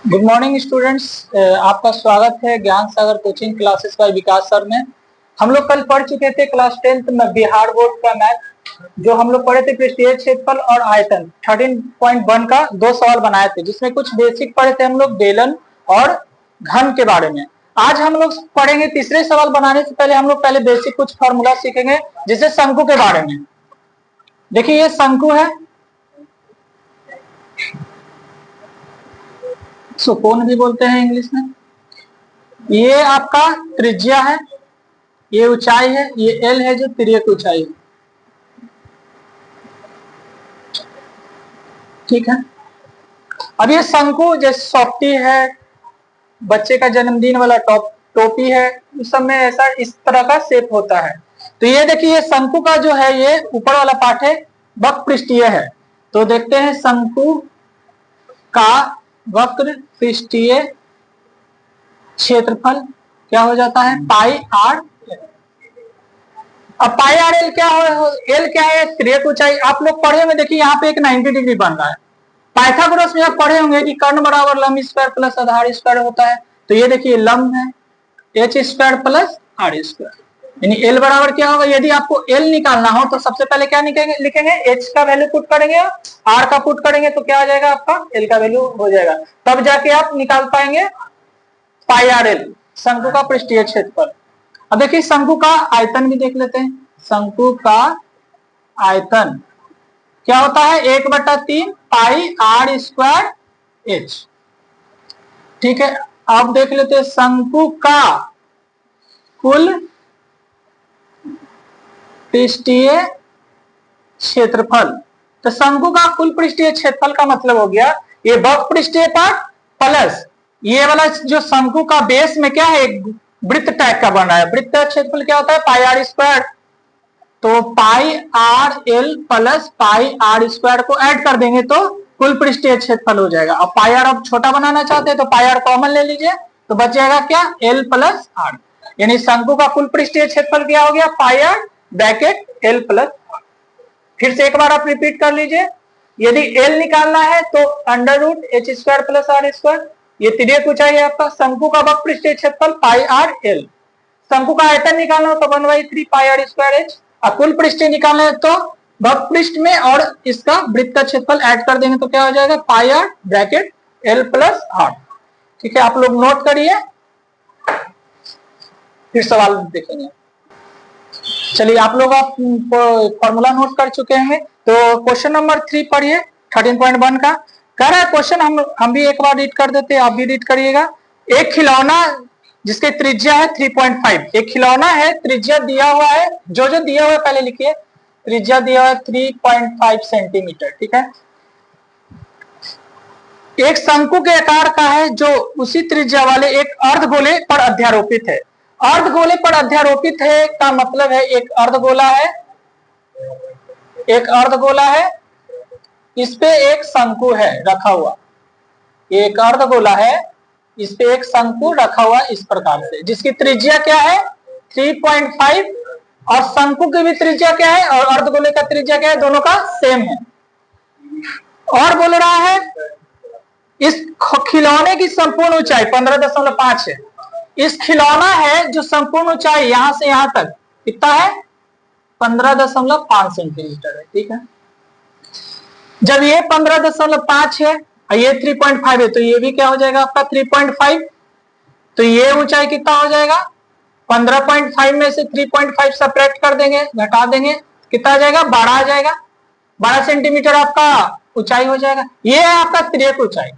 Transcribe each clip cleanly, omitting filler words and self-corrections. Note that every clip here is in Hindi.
Good morning students. आपका स्वागत है Gyan Sagar coaching classes by Vikas sir में। हम लोग कल पढ़ चुके थे क्लास 10th में बिहार बोर्ड का मैथ। जो हम लोग पढ़े थे पृष्ठीय क्षेत्रफल और आयतन 13.1 का 2 सवाल बनाए थे, जिसमें कुछ बेसिक पढ़े थे हम लोग बेलन और घन के बारे में। आज हम लोग पढ़ेंगे तीसरे सवाल बनाने से पहले हम लोग पहले बेसिक कुछ फॉर्मूला सीखेंगे, जिससे शंकु के बारे में। देखिए ये शंकु है, सुकोन भी बोलते हैं इंग्लिश में। ये आपका त्रिज्या है, ये ऊंचाई है, ये एल है जो तिर्यक ऊंचाई है। ठीक है। अब ये शंकु जैसे सॉफ्टी है, बच्चे का जन्मदिन वाला टोपी है, उस सब में ऐसा इस तरह का शेप होता है। तो ये देखिए शंकु का जो है ये ऊपर वाला पार्ट है वक्र पृष्ठीय है। तो देखते हैं शंकु का वक्र पृष्ठीय क्षेत्रफल क्या हो जाता है, पाई आर। अब पाई आर एल क्या हो, एल क्या है, तिर्यक ऊंचाई। आप लोग पढ़े होंगे, देखिए यहाँ पे एक 90 डिग्री बन रहा है। पाइथागोरस में आप पढ़े होंगे कि कर्ण बराबर लंब स्क्वायर प्लस आधार स्क्वायर होता है। तो ये देखिए लंब है H square plus R square, यानी एल बराबर क्या होगा। यदि आपको एल निकालना हो तो सबसे पहले क्या लिखेंगे, एच का वैल्यू पुट करेंगे, आर का पुट करेंगे तो क्या हो जाएगा आपका, एल का वैल्यू हो जाएगा। तब जाके आप निकाल पाएंगे पाई आर एल, शंकु का पृष्ठीय क्षेत्रफल। अब देखिए शंकु का आयतन भी देख लेते हैं। शंकु का आयतन क्या होता है, 1/3 पाई आर स्क्वायर एच। ठीक है। अब देख लेते हैं शंकु का कुल पृष्ठीय क्षेत्रफल। तो शंकु का कुल पृष्ठीय क्षेत्रफल का मतलब हो गया ये वक्र पृष्ठीय पार्ट प्लस ये वाला जो शंकु का बेस में क्या है, एक वृत्त टाइप का बन रहा है। वृत्त का क्षेत्रफल क्या होता है, पाई आर स्क्वायर। तो pi r l plus pi r square को ऐड कर देंगे तो कुल पृष्ठीय क्षेत्रफल हो जाएगा। अब पाई आर अब छोटा बनाना चाहते हैं तो पाई आर कॉमन ले लीजिए, तो बच जाएगा क्या, एल प्लस आर। यानी शंकु का कुल पृष्ठीय क्षेत्रफल क्या हो गया, pi r bracket l plus r. फिर से एक बार आप रिपीट कर लीजिए। यदि एल निकालना है तो under root H square plus R square. ये तिर्यक ऊंचाई है आपका। शंकु का वक्र पृष्ठीय क्षेत्रफल पाई आर एल। शंकु का आयतन निकालना हो तो 1/3 पाई आर स्क्वायर एच। और कुल पृष्ठीय निकालना है तो वक्र पृष्ठ में और इसका वृत्त का क्षेत्रफल ऐड कर देंगे तो क्या हो जाएगा, pi r bracket l plus r. ठीक है, आप लोग नोट करिए, फिर सवाल देखेंगे। चलिए आप लोग आप फॉर्मूला नोट कर चुके हैं, तो क्वेश्चन नंबर 3 पढ़िए 13.1 का। कह रहा है क्वेश्चन, हम भी एक बार रीड कर देते हैं, आप भी रीड करिएगा। एक खिलौना जिसके त्रिज्या है 3.5, एक खिलौना है, त्रिज्या दिया हुआ है, जो दिया हुआ है पहले लिखिए। त्रिज्या दिया हुआ है 3.5 सेंटीमीटर। ठीक है। एक शंकु के आकार का है जो उसी त्रिज्या वाले एक अर्धगोले पर अध्यारोपित है। अर्धगोले पर अध्यारोपित है का मतलब है एक अर्धगोला है, एक अर्धगोला है, इस पे एक शंकु है रखा हुआ। एक अर्धगोला है, इस पे एक शंकु रखा हुआ इस प्रकार से, जिसकी त्रिज्या क्या है 3.5, और शंकु की भी त्रिज्या क्या है और अर्धगोले का त्रिज्या क्या है, दोनों का सेम है। और बोल रहा है इस खिलौने की संपूर्ण ऊंचाई 15.5 है। इस खिलौना है जो संपूर्ण ऊंचाई यहां से यहां तक कितना है, 15.5 सेंटीमीटर है। ठीक है। जब ये 15.5 है और ये 3.5 है तो ये भी क्या हो जाएगा आपका 3.5। तो ये ऊंचाई कितना हो जाएगा, 15.5 में से 3.5 सपरेट कर देंगे, घटा देंगे, कितना आ जाएगा, 12 आ जाएगा। 12 सेंटीमीटर आपका ऊंचाई हो जाएगा। ये है आपका तिर्यक ऊंचाई।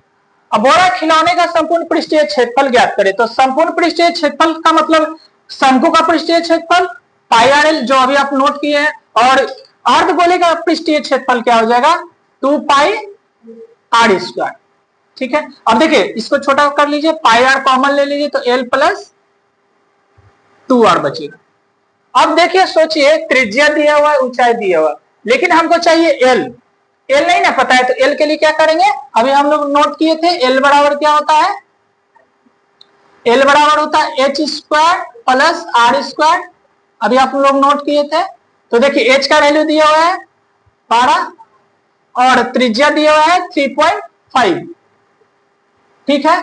अब बोला खिलौने का संपूर्ण पृष्ठीय क्षेत्रफल ज्ञात करें, तो संपूर्ण पृष्ठीय क्षेत्रफल का मतलब शंकु का पृष्ठीय क्षेत्रफल पाई आर एल, जो अभी आप नोट किए हैं, और अर्धगोले का पृष्ठीय क्षेत्रफल क्या हो जाएगा, 2 पाई आर स्क्वायर। ठीक है। अब देखिए इसको छोटा कर लीजिए, पाई आर कॉमन ले लीजिए तो एल प्लस 2 आर बचेगा। अब देखिए सोचिए, त्रिज्या दिया हुआ है, ऊंचाई दिया हुआ, लेकिन हमको चाहिए एल। एल नहीं ना पता है तो एल के लिए क्या करेंगे, अभी हम लोग नोट किए थे, एल बराबर क्या होता है, एल बराबर होता है H square plus R square. अभी आप लोग नोट किए थे। तो देखिए एच का वैल्यू दिया हुआ है 12 और त्रिज्या दिया हुआ है 3.5। ठीक है,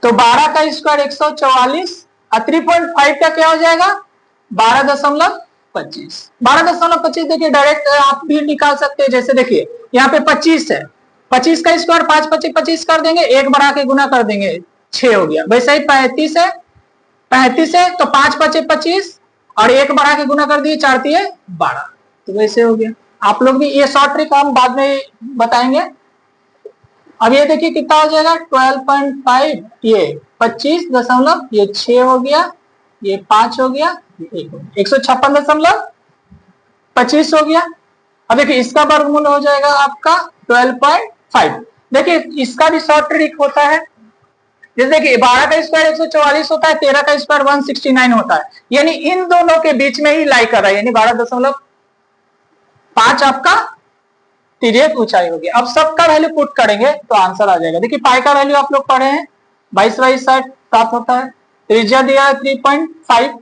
तो 12 का स्क्वायर 144 और 3.5 का क्या हो जाएगा 12.25। 12.25 देखिए डायरेक्ट आप भी निकाल सकते हैं। जैसे देखिए यहाँ पे 25 है, 25 का स्क्वायर 5 25 25 कर देंगे, एक बढ़ा के गुना कर देंगे 6 हो गया। वैसे ही 35 है, 35 है तो 5 5 25 और एक बढ़ा के गुना कर दिए 4 3 12, तो वैसे हो गया। आप लोग भी ये शॉर्ट ट्रिक हम बाद में बताएंगे। अब ये देखिए कितना हो जाएगा 12.5, ये 25 ये 6 हो गया, ये 5 हो गया, ये 1 हो गया, 156.25 हो गया। अब देखिए इसका वर्गमूल हो जाएगा आपका 12.5। देखिए इसका भी शॉर्ट ट्रिक होता है। जैसे देखिए 12 का स्क्वायर 144 होता है, 13 का स्क्वायर 169 होता है, यानी इन दोनों के बीच में ही लाई कर रहा है, यानी 12.5 आपका तिर्यक ऊंचाई होगी। अब सबका वैल्यू पुट करेंगे तो आंसर आ जाएगा। देखिए पाई का वैल्यू आप लोग पढ़े हैं 22 22 60 7 होता है, त्रिज्या दिया है 3.5,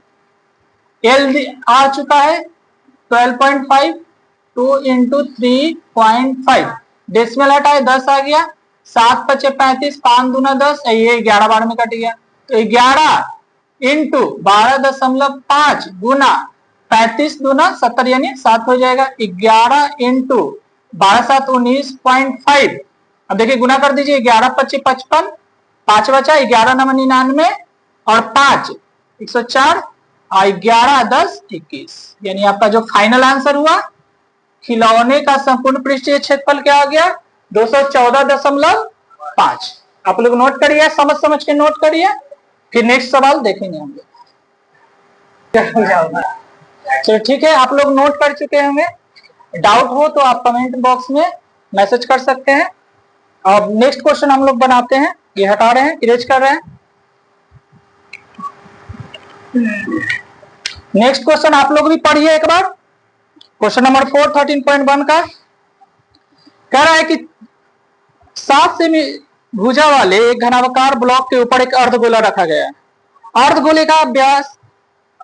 एल आ चुका है 12.5, 2 इंटू 3.5, डेसिमल हटाए 10 आ गया, 7 5 35, 5 दूना 10, ये 11 बार में कट गया, तो 11 इंटू 12.5 गुना 35 दूना 70 यानी 7 हो जाएगा, 11 इंटू 12 7 19.5। अब देखिए गुना कर दीजिए, 11 25 55, 5 बचा, 11 9 99 और 5 104 और 11 10 21, यानी आपका जो फाइनल आंसर हुआ खिलौने का संपूर्ण पृष्ठीय क्षेत्रफल क्या आ गया 214.5। आप लोग नोट करिए, समझ समझ के नोट करिए, फिर नेक्स्ट सवाल देखेंगे हम लोग। चलो ठीक है, आप लोग नोट कर चुके होंगे। डाउट हो तो आप कमेंट बॉक्स में मैसेज कर सकते हैं। अब नेक्स्ट क्वेश्चन हम लोग बनाते हैं, ये हटा रहे हैं, इरेज कर रहे हैं। नेक्स्ट क्वेश्चन आप लोग भी पढ़िए एक बार, क्वेश्चन नंबर 4 13.1 का कह रहा है कि 7 सेमी भुजा वाले एक घनाकार ब्लॉक के ऊपर एक अर्धगोला रखा गया है।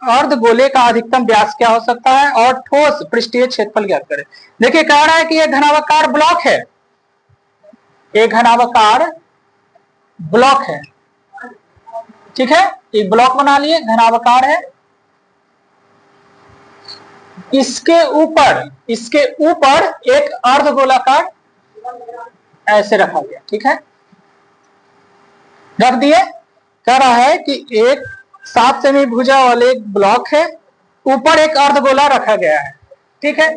अर्धगोले का अधिकतम व्यास क्या हो सकता है और ठोस पृष्ठीय क्षेत्रफल ज्ञात करें। देखिए कह रहा है कि यह घनाकार ब्लॉक है, एक घनाकार ब्लॉक है, ठीक है, एक ब्लॉक बना लिए, घनाकार है, इसके ऊपर एक अर्धगोलाकार ऐसे रखा गया, ठीक है, रख दिए। कह रहा है कि एक 7 सेमी भुजा वाले एक ब्लॉक है, ऊपर एक अर्धगोला रखा गया है, ठीक है।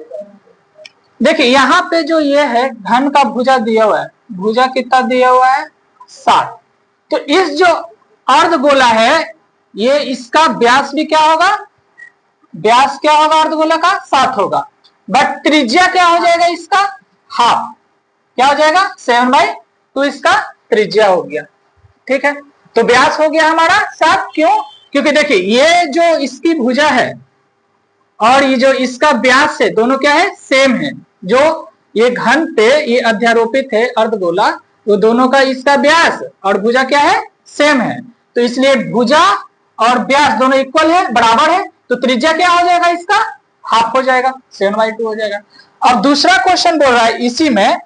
देखिए यहां पे जो ये है घन का भुजा दिया हुआ है, भुजा कितना दिया हुआ है 7, तो इस जो अर्धगोला है ये इसका व्यास भी क्या होगा, व्यास क्या होगा अर्धगोला का 7 होगा, बट त्रिज्या क्या हो जाएगा इसका हाफ, क्या हो जाएगा 7/2 इसका त्रिज्या हो गया, ठीक है। तो व्यास हो गया हमारा 7, क्यों, क्योंकि देखिए ये जो इसकी भुजा है और ये जो इसका व्यास है दोनों क्या है सेम है, जो ये घन पे ये अध्यारोपित है अर्धगोला, वो दोनों का इसका व्यास और भुजा क्या है सेम है, तो इसलिए भुजा और व्यास दोनों इक्वल है, बराबर है, तो त्रिज्या क्या हो जाएगा इसका हाफ हो जाएगा, 7/2 हो जाएगा। अब दूसरा क्वेश्चन बोल रहा है इसी में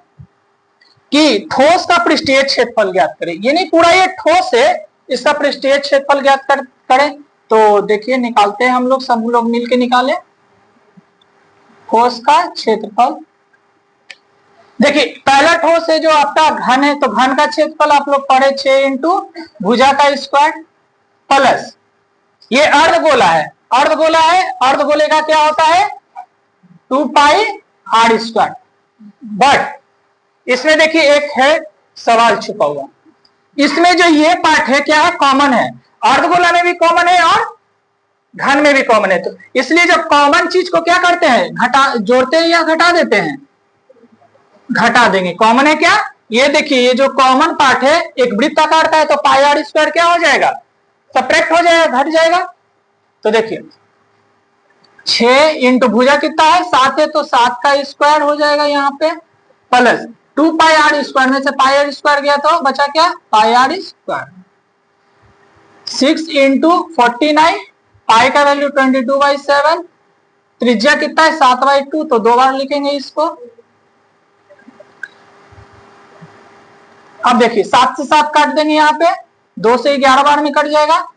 कि ठोस का पृष्ठीय क्षेत्रफल ज्ञात करें, ये नहीं पूरा ये ठोस है, इसका पृष्ठीय क्षेत्रफल ज्ञात करें। तो देखिए निकालते हैं हम लोग, सब लोग मिलके निकालें ठोस का क्षेत्रफल। देखिए पहला ठोस है जो आपका घन है, तो घन का क्षेत्रफल आप लोग पढ़े 6 इंटू भुजा का स्क्वायर प्लस ये अर्धगोला है, अर्धगोला है, अर्धगोले का क्या होता है 2πr²। बट इसमें देखिए एक है सवाल छुपा हुआ, इसमें जो ये पार्ट है क्या है कॉमन है, अर्धगोला में भी कॉमन है और घन में भी कॉमन है, तो इसलिए जब कॉमन चीज को क्या करते हैं घटा जोड़ते हैं या घटा देते हैं, घटा देंगे। कॉमन है क्या, ये देखिए ये जो कॉमन पार्ट है एक वृत्ताकार का है, तो πr² क्या हो जाएगा सब्ट्रैक्ट हो जाएगा, घट जाएगा। तो देखिए 6 इंटू भुजा कितना है 7 है, तो 7 का स्क्वायर हो जाएगा यहाँ पे प्लस 2πr² में से πr² गया तो बचा क्या πr²। 6 इंटू 49, पाई का वैल्यू 22/7, त्रिज्या कितना है 7/2, तो 2 बार लिखेंगे इसको। अब देखिए 7 से 7 काट देंगे, यहाँ पे 2 से 11 बार में कट जाएगा।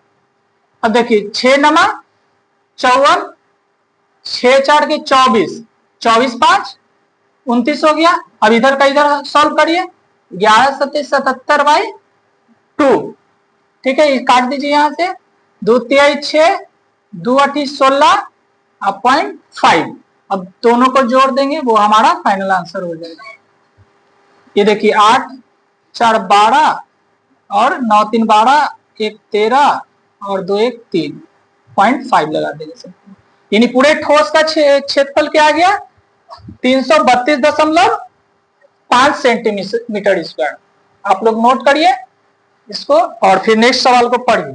अब देखिए 6 नमा 54, 6 4 के 24, 24 5 29 हो गया। अब इधर का इधर सॉल्व करिए, 11 7 77/2, ठीक है, काट दीजिए यहाँ से। 2 तिहाई 6, 2 8 16.5। अब दोनों को जोड़ देंगे, वो हमारा फाइनल आंसर हो जाएगा। ये देखिए 8 4 12 और 9 3 12, 1 13 और 2 1 3.5 लगा देंगे सब। यानी पूरे ठोस का क्षेत्रफल क्या आ गया, 332.5 सेंटीमीटर स्क्वायर। आप लोग नोट करिए इसको और फिर नेक्स्ट सवाल को पढ़िए।